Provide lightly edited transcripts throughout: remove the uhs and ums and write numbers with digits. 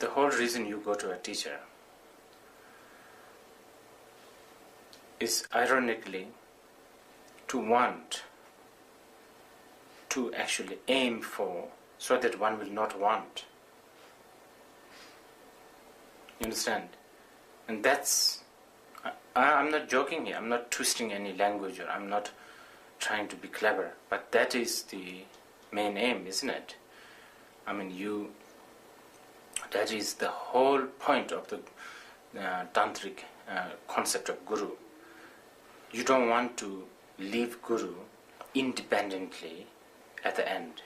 the whole reason you go to a teacher is ironically to want to actually aim for, so that one will not want. You understand? And that's, I'm not joking here, I'm not twisting any language, or I'm not trying to be clever, but that is the main aim, isn't it? I mean, that is the whole point of the tantric concept of guru. You don't want to leave guru independently at the end.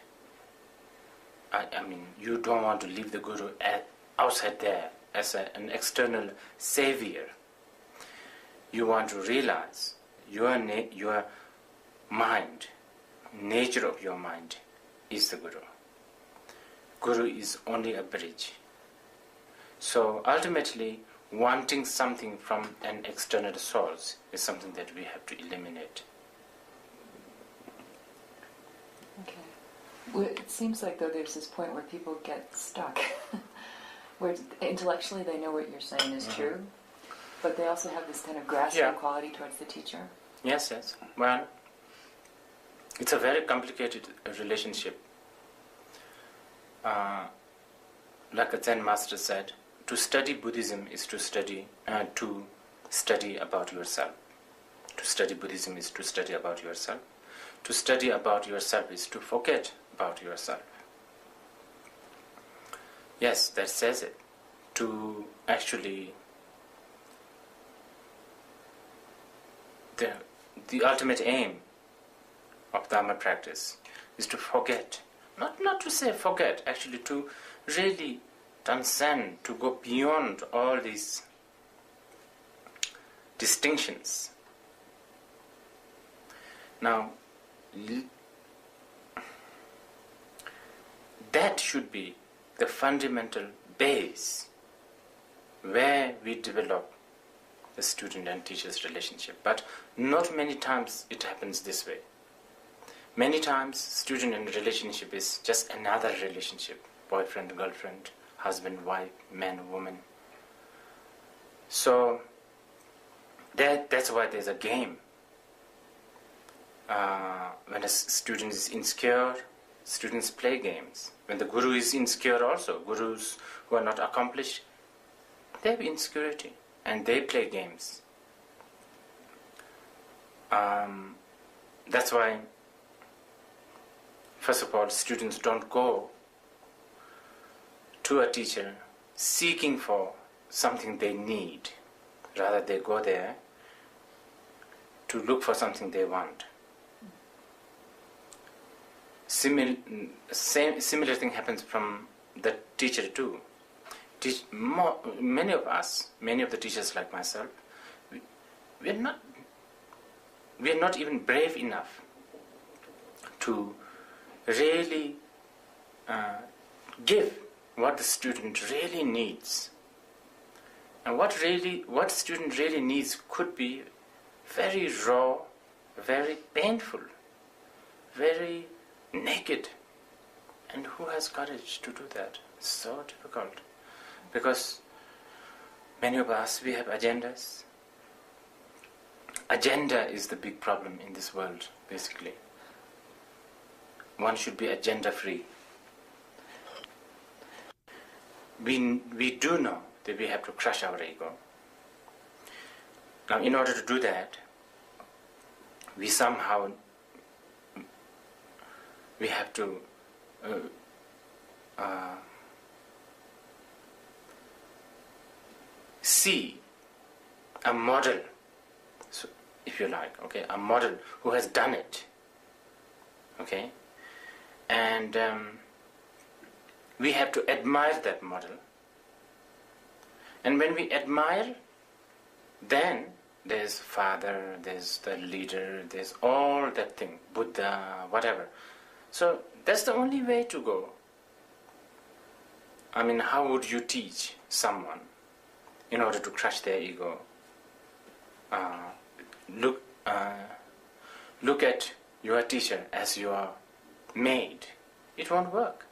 I mean, you don't want to leave the guru outside there as an external savior. You want to realize your mind, nature of your mind is the guru. Guru is only a bridge. So ultimately, wanting something from an external source is something that we have to eliminate. Okay. Well, it seems like, though, there's this point where people get stuck, where intellectually they know what you're saying is true, but they also have this kind of grasping quality towards the teacher. Yes. Well, it's a very complicated relationship. Like a Zen master said, to study Buddhism is to study about yourself. To study Buddhism is to study about yourself. To study about yourself is to forget about yourself. Yes, that says it. To actually, the ultimate aim of Dharma practice is to forget. Not to say forget, actually to really transcend, to go beyond all these distinctions. Now, that should be the fundamental base where we develop the student and teacher's relationship. But not many times it happens this way. Many times student and relationship is just another relationship. Boyfriend, girlfriend, husband, wife, man, woman. So that's why there's a game. When a student is insecure, students play games. When the guru is insecure also, gurus who are not accomplished, they have insecurity and they play games. That's why, first of all, students don't go to a teacher seeking for something they need. Rather, they go there to look for something they want. Similar thing happens from the teacher too. Many of the teachers like myself, we are not even brave enough to really give what the student really needs. And what student really needs could be very raw, very painful, very naked. And who has courage to do that? It's so difficult. Because many of us, we have agendas. Agenda is the big problem in this world, basically. One should be agenda free. We do know that we have to crush our ego. Now, in order to do that, we have to see a model, so if you like, okay, a model who has done it, okay, and we have to admire that model. And when we admire, then there's Father, there's the leader, there's all that thing, Buddha, whatever. So that's the only way to go. I mean, how would you teach someone in order to crush their ego? Look at your teacher as your maid. It won't work.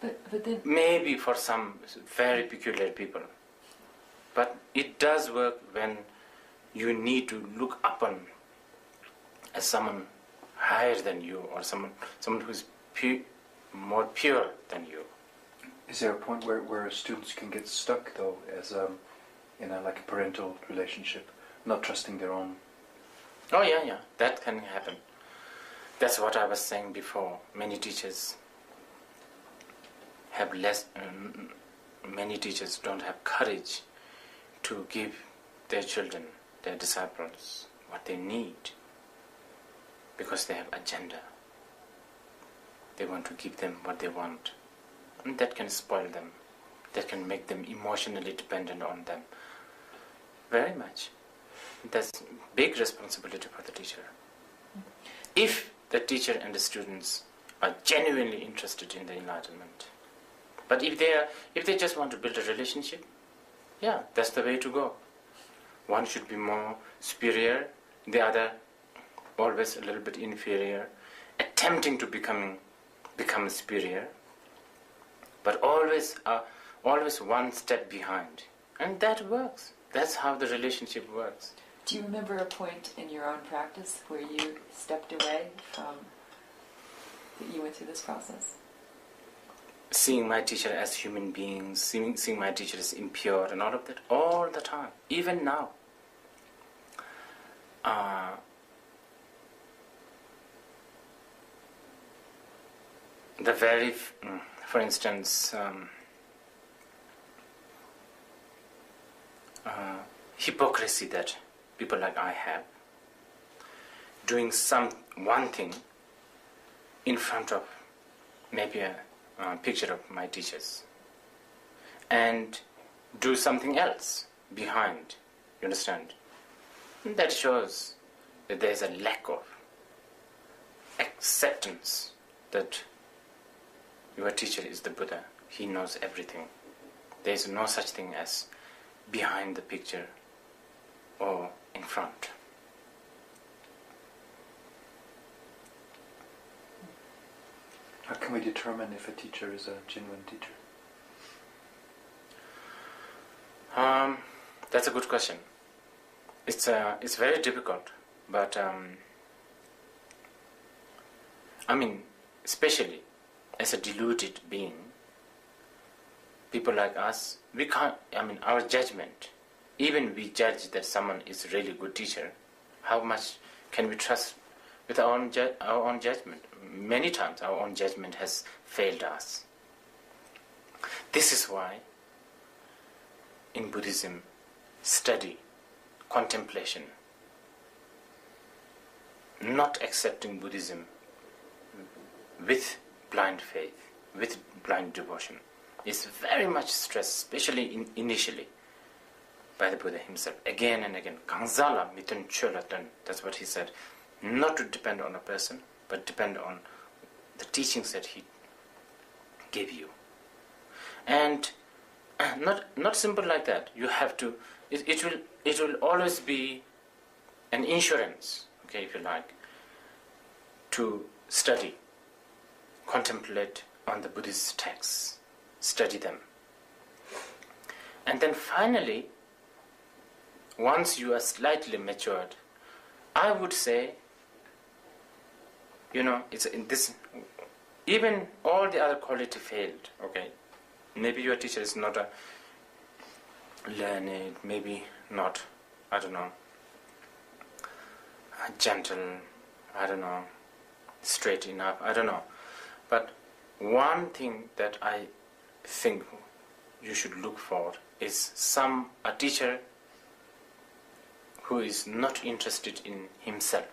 But then... Maybe for some very peculiar people. But it does work when you need to look upon as someone higher than you, or someone who's more pure than you. Is there a point where students can get stuck, though, as in like a parental relationship, not trusting their own? Oh yeah, that can happen. That's what I was saying before. Many teachers have many teachers don't have courage to give their children, their disciples, what they need, because they have agenda. They want to give them what they want. And that can spoil them. That can make them emotionally dependent on them. Very much. That's big responsibility for the teacher. If the teacher and the students are genuinely interested in the enlightenment. But if they just want to build a relationship, yeah, that's the way to go. One should be more superior, the other always a little bit inferior, attempting to become superior, but always one step behind. And that works. That's how the relationship works. Do you remember a point in your own practice where you stepped away from, that you went through this process? Seeing my teacher as human beings, seeing my teacher as impure and all of that, all the time, even now. For instance, hypocrisy that people like I have, doing one thing in front of maybe a picture of my teachers, and do something else behind, you understand? And that shows that there is a lack of acceptance that your teacher is the Buddha. He knows everything. There is no such thing as behind the picture or in front. How can we determine if a teacher is a genuine teacher? That's a good question. It's very difficult, but especially as a deluded being, people like us, we can't. Our judgment, even we judge that someone is a really good teacher, how much can we trust with our own judgment? Many times our own judgment has failed us. This is why in Buddhism, study, contemplation, not accepting Buddhism with blind faith, with blind devotion, is very much stressed, especially initially, by the Buddha himself. Again and again, Gangsala mitun cholatan, that's what he said. Not to depend on a person, but depend on the teachings that he gave you. And not simple like that. You have to, it will always be an insurance, okay, if you like, to study, contemplate on the Buddhist texts, study them. And then finally, once you are slightly matured, I would say, it's in this, even all the other quality failed, okay? Maybe your teacher is not a learned, maybe not, gentle, straight enough, I don't know. But one thing that I think you should look for is a teacher who is not interested in himself.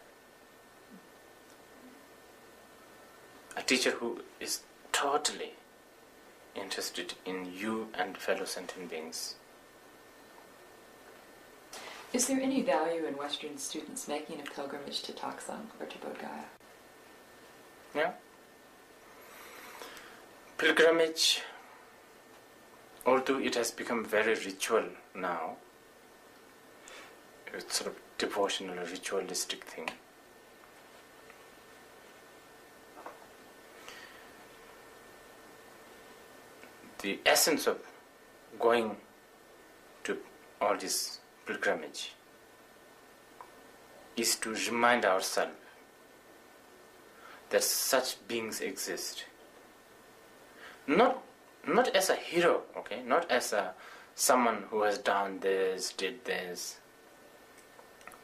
A teacher who is totally interested in you and fellow sentient beings. Is there any value in Western students making a pilgrimage to Taksang or to Bodh Gaya? Yeah. Pilgrimage, although it has become very ritual now, it's sort of devotional, ritualistic thing. the essence of going to all this pilgrimage is to remind ourselves that such beings exist. Not as a hero, okay? Not as someone who has done this, did this,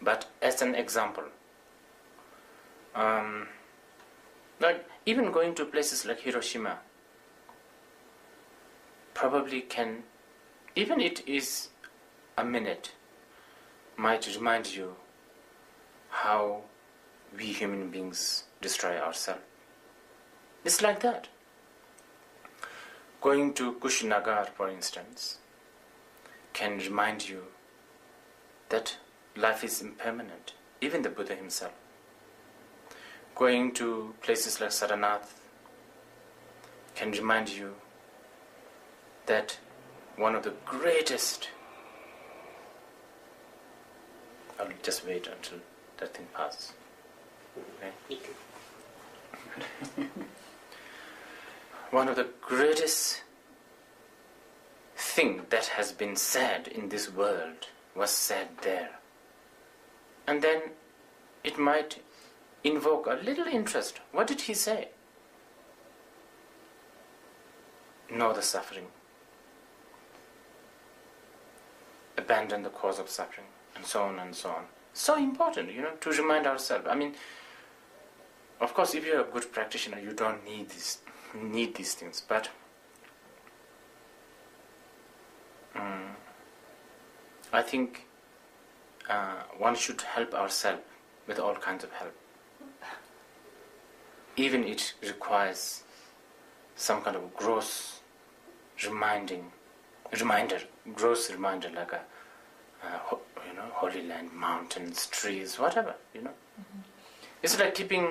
but as an example. Like even going to places like Hiroshima probably can, even it is a minute, might remind you how we human beings destroy ourselves. It's like that. Going to Kushinagar, for instance, can remind you that life is impermanent, even the Buddha himself. Going to places like Saranath can remind you that one of the greatest... I'll just wait until that thing passes. Okay? One of the greatest thing that has been said in this world was said there. And then it might invoke a little interest. What did he say? Know the suffering. Abandon the cause of suffering. And so on and so on. So important, to remind ourselves. I mean, of course, if you're a good practitioner, you don't need these things. But I think one should help ourselves with all kinds of help. Even it requires some kind of gross reminder, like a holy land, mountains, trees, whatever, Mm-hmm. It's like keeping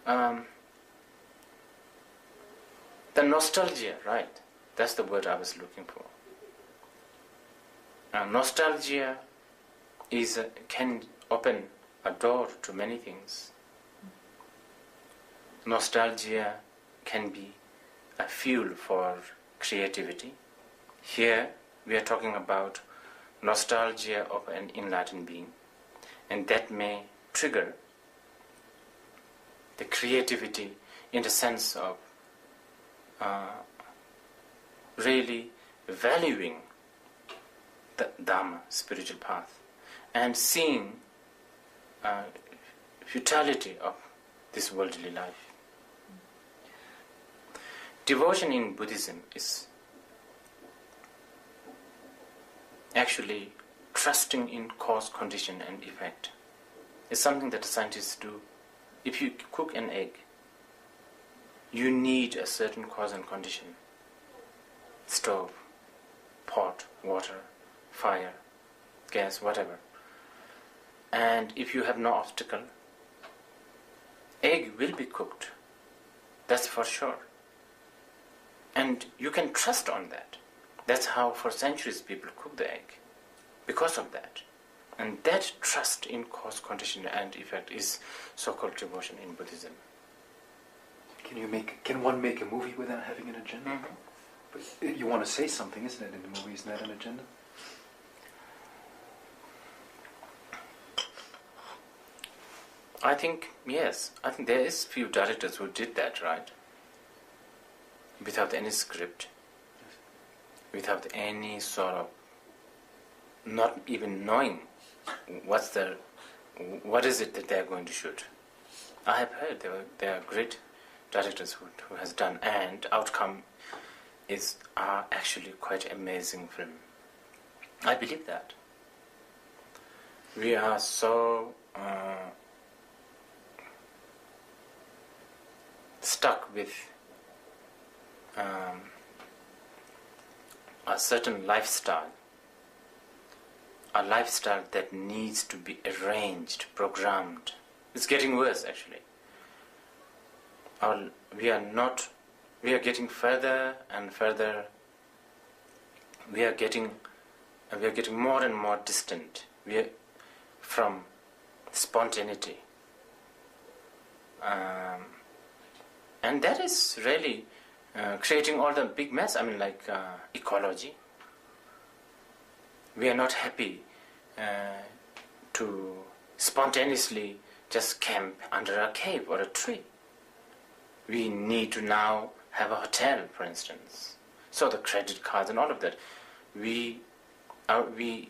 the nostalgia, right? That's the word I was looking for. Nostalgia can open a door to many things. Nostalgia can be a fuel for creativity. Here we are talking about nostalgia of an enlightened being, and that may trigger the creativity in the sense of really valuing the Dhamma, spiritual path, and seeing futility of this worldly life. Devotion in Buddhism is actually trusting in cause, condition and effect. It's something that scientists do. If you cook an egg, you need a certain cause and condition. Stove, pot, water, fire, gas, whatever. And if you have no obstacle, egg will be cooked. That's for sure. And you can trust on that. That's how for centuries people cook the egg. Because of that. And that trust in cause, condition and effect is so-called devotion in Buddhism. Can one make a movie without having an agenda? Mm-hmm. But you want to say something, isn't it, in the movie? Isn't that an agenda? I think, yes. I think there is few directors who did that, right? Without any script. Without any sort of, not even knowing what is it that they're going to shoot. I have heard there are great directors who has done, and outcome are actually quite amazing film. I believe that. We are so stuck with a certain lifestyle, a lifestyle that needs to be arranged, programmed. It's getting worse, actually. We are getting further and further. We are getting more and more distant from spontaneity. And that is really creating all the big mess. I mean, like ecology. We are not happy to spontaneously just camp under a cave or a tree. We need to now have a hotel, for instance. So the credit cards and all of that. We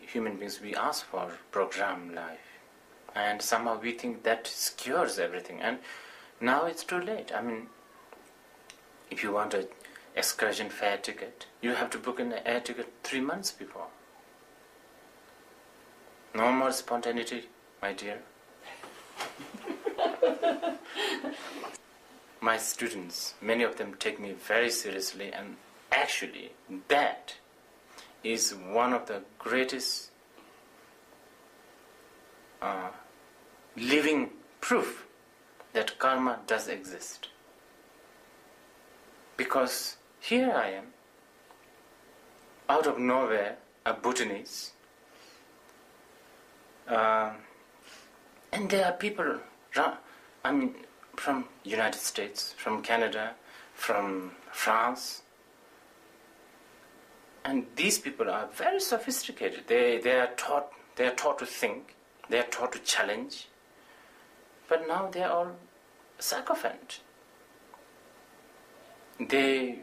human beings, we ask for program life. And somehow we think that secures everything. And now it's too late. I mean, if you want an excursion fare ticket, you have to book an air ticket 3 months before. No more spontaneity, my dear. My students, many of them take me very seriously, and actually that is one of the greatest living proof that karma does exist. Because here I am, out of nowhere, a Bhutanese, and there are people, from United States, from Canada, from France, and these people are very sophisticated. They are taught to think, they are taught to challenge, but now they are all sycophant. They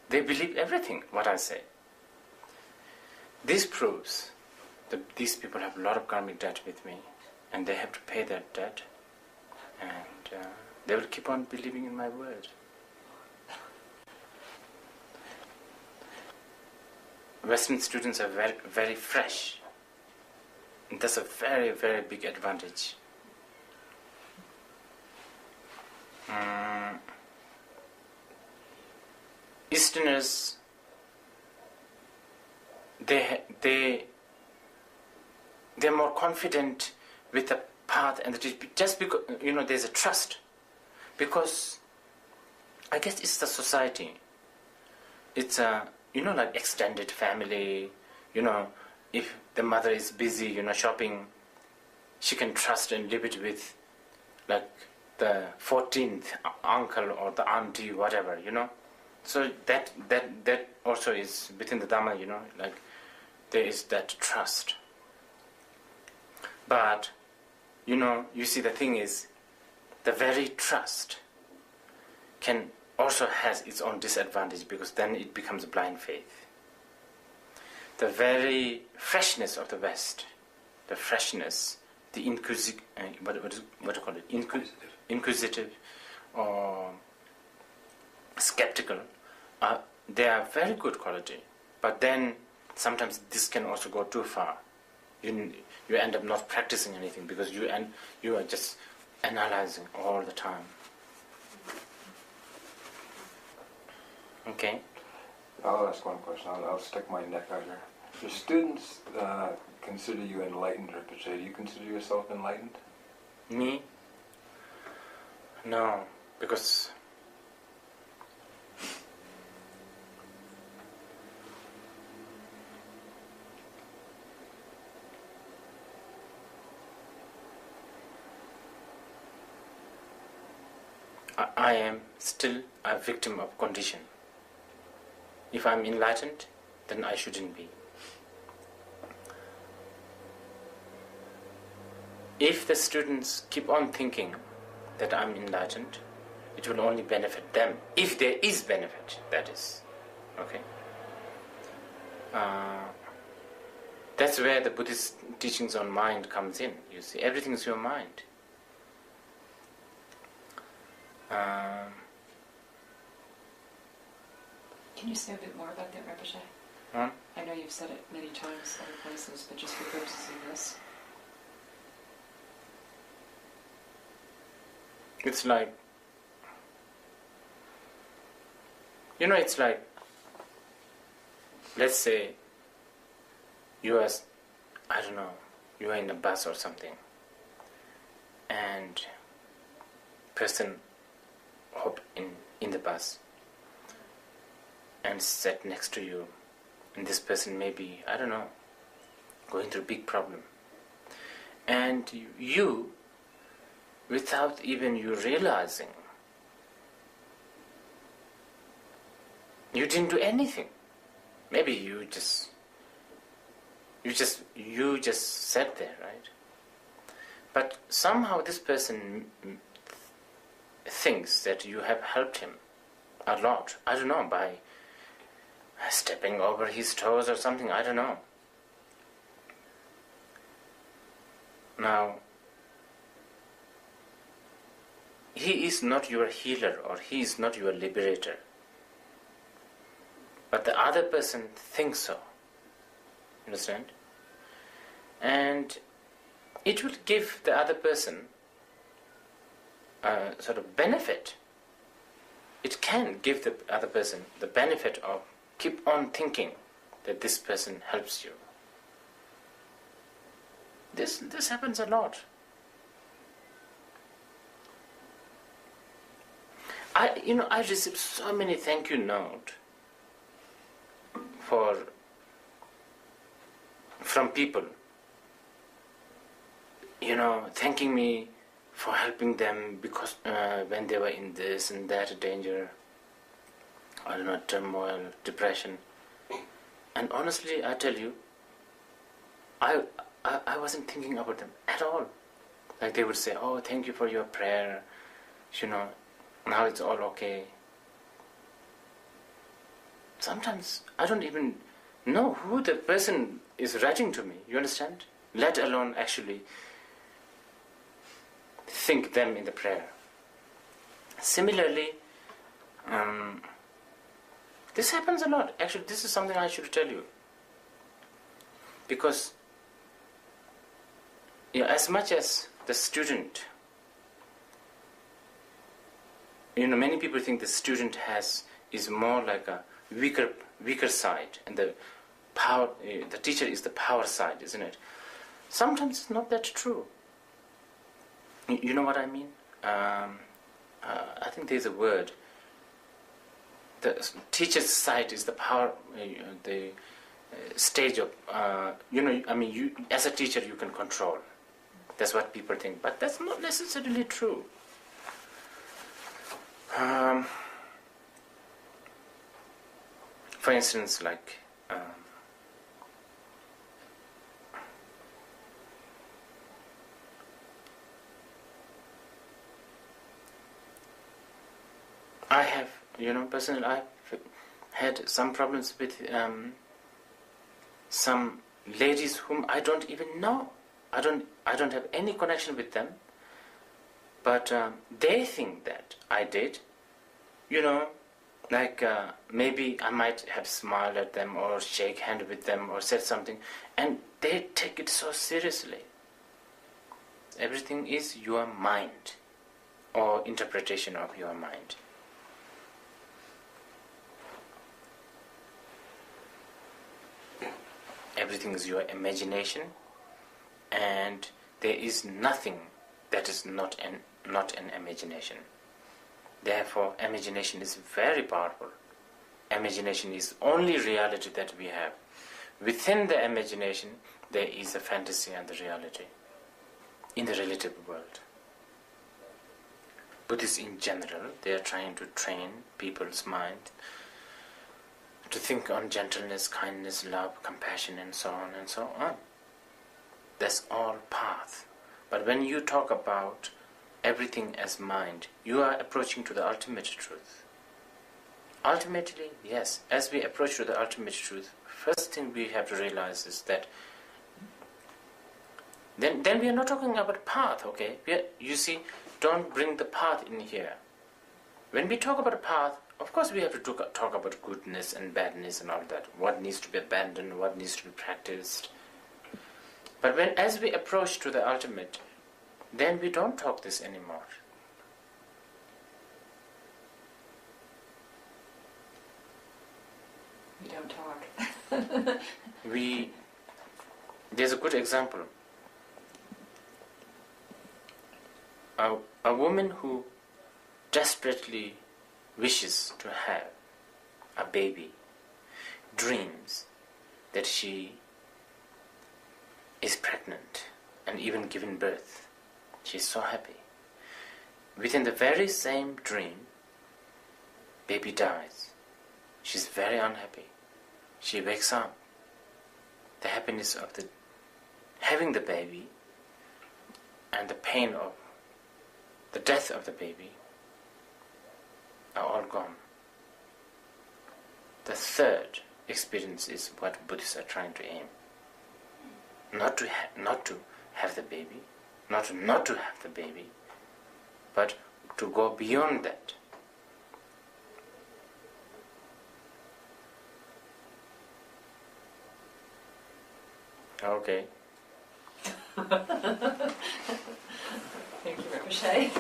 believe everything what I say. This proves that these people have a lot of karmic debt with me, and they have to pay that debt, and they will keep on believing in my word. Western students are very, very fresh, and that's a very, very big advantage. Easterners, they're more confident with the path, and just because there's a trust, because I guess it's the society. It's a like extended family. If the mother is busy, shopping, she can trust and live it with, like the 14th uncle or the auntie, whatever. So that also is within the Dhamma. Like there is that trust. But you see, the thing is, the very trust can also has its own disadvantage, because then it becomes blind faith. The very freshness of the West, the freshness, the inquisitive or skeptical, they are very good quality. But then sometimes this can also go too far. You end up not practicing anything, because you are just analyzing all the time. Okay. I'll ask one question. I'll stick my neck out here. Your students consider you enlightened, Rinpoche. Do you consider yourself enlightened? Me? No, because I am still a victim of condition. If I'm enlightened, then I shouldn't be. If the students keep on thinking that I'm enlightened, it will only benefit them, if there is benefit, that is. Okay? That's where the Buddhist teachings on mind comes in. You see, everything is your mind. Can you say a bit more about that, Rinpoche? I know you've said it many times other places, but just for purposes of this. It's like, it's like, let's say you are in a bus or something, and person hopped in the bus and sat next to you, and this person may be, going through a big problem, and you, without even you realizing, You didn't do anything. Maybe you just sat there, right? But somehow this person thinks that you have helped him a lot. I don't know, by stepping over his toes or something, I don't know. Now, he is not your healer or he is not your liberator. But the other person thinks so. Understand? And it will give the other person a sort of benefit. It can give the other person the benefit of keep on thinking that this person helps you. This happens a lot. I received so many thank you notes from people, thanking me for helping them because when they were in this and that danger, I don't know, turmoil, depression. And honestly, I tell you, I wasn't thinking about them at all. Like they would say, "Oh, thank you for your prayer. Now it's all okay." Sometimes I don't even know who the person is writing to me, you understand? Let alone actually think them in the prayer. Similarly, this happens a lot. Actually, this is something I should tell you. Because as much as the student, many people think the student is more like a weaker side, and the teacher is the power side, isn't it? Sometimes it's not that true. You know what I mean? I think there's a word. The teacher's side is the power, the stage of, you as a teacher you can control. That's what people think, but that's not necessarily true. For instance, like I have, personally, I've had some problems with some ladies whom I don't even know. I don't have any connection with them, but they think that I did. Maybe I might have smiled at them or shake hand with them or said something, and they take it so seriously. Everything is your mind or interpretation of your mind. Everything is your imagination, and there is nothing that is not an imagination. Therefore, imagination is very powerful. Imagination is only reality that we have. Within the imagination, there is a fantasy and the reality in the relative world. Buddhists in general, they are trying to train people's mind to think on gentleness, kindness, love, compassion, and so on and so on. That's all path. But when you talk about everything as mind, you are approaching to the ultimate truth. Ultimately, yes, as we approach to the ultimate truth, first thing we have to realize is that then we are not talking about path, okay? Don't bring the path in here. When we talk about a path, of course we have to talk about goodness and badness and all that. What needs to be abandoned, what needs to be practiced. But as we approach to the ultimate, then we don't talk this anymore. We don't talk. There's a good example. A woman who desperately wishes to have a baby dreams that she is pregnant and even given birth. She's so happy. Within the very same dream, baby dies. She's very unhappy. She wakes up. The happiness of the having the baby and the pain of the death of the baby are all gone. The third experience is what Buddhists are trying to aim. Not to have the baby, not to have the baby, but to go beyond that. Okay. Thank you, Rinpoche.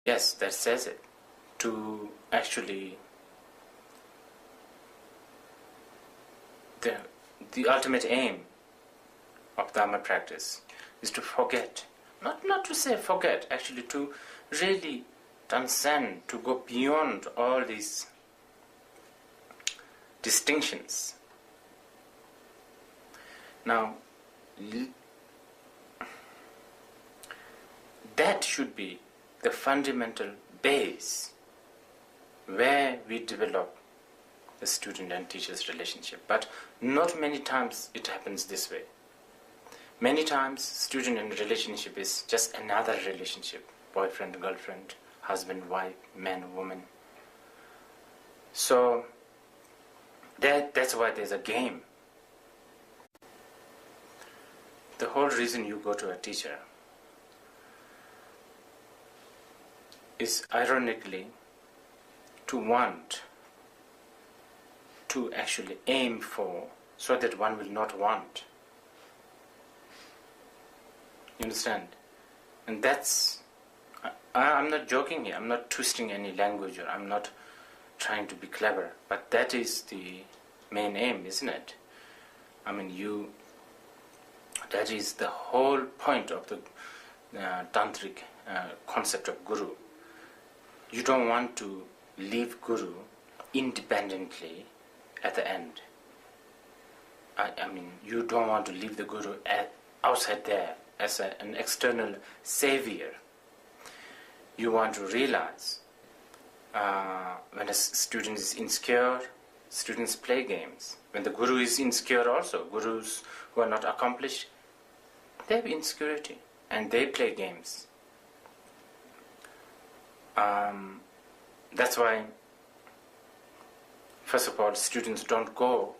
Yes, that says it. To actually, the ultimate aim of Dharma practice is to forget. Not to say forget, actually to really transcend, to go beyond all these distinctions. Now, that should be the fundamental base where we develop the student and teacher's relationship. But not many times it happens this way. Many times student and relationship is just another relationship. Boyfriend, girlfriend, husband, wife, man, woman. So that's why there's a game. The whole reason you go to a teacher is ironically to want to actually aim for, so that one will not want. You understand? And that's, I'm not joking here, I'm not twisting any language, or I'm not trying to be clever, but that is the main aim, isn't it? I mean, that is the whole point of the tantric concept of guru. You don't want to leave Guru independently at the end. I mean, you don't want to leave the Guru outside there as an external savior. You want to realize when a student is insecure, students play games. When the Guru is insecure also, Gurus who are not accomplished, they have insecurity and they play games. That's why, first of all, students don't go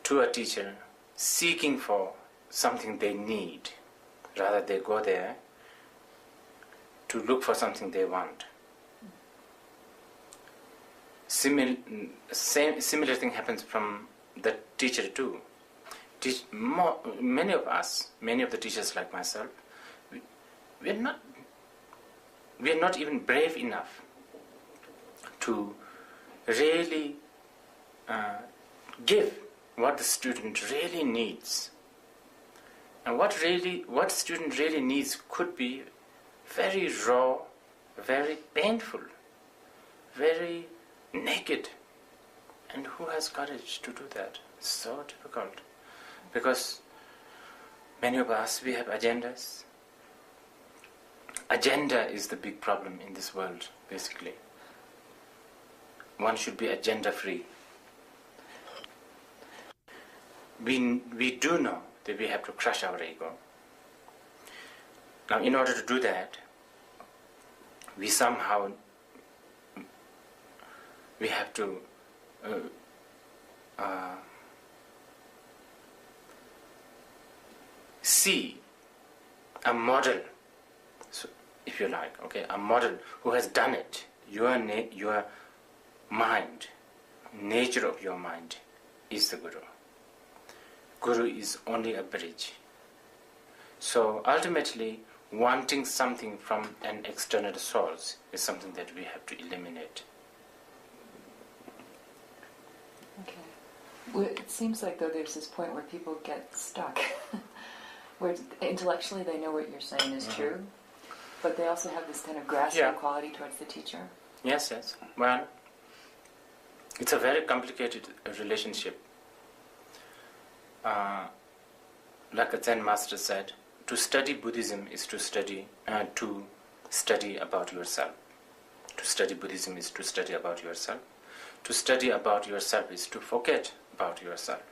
to a teacher seeking for something they need. Rather, they go there to look for something they want. Similar thing happens from the teacher too. Many of the teachers like myself, we are not even brave enough to really give what the student really needs. And what student really needs could be very raw, very painful, very naked. And who has courage to do that? It's so difficult. Because many of us, we have agendas. Agenda is the big problem in this world, basically. One should be agenda free. We do know that we have to crush our ego. Now, in order to do that, we have to see a model, so if you like, okay, a model who has done it. Your mind, nature of your mind is the Guru. Guru is only a bridge. So ultimately, wanting something from an external source is something that we have to eliminate. Okay. It seems like though there's this point where people get stuck, where intellectually they know what you're saying is true, but they also have this kind of grasping quality towards the teacher. Yes. Well, it's a very complicated relationship. Like a Zen master said, to study Buddhism is to study about yourself. To study Buddhism is to study about yourself. To study about yourself is to forget about yourself.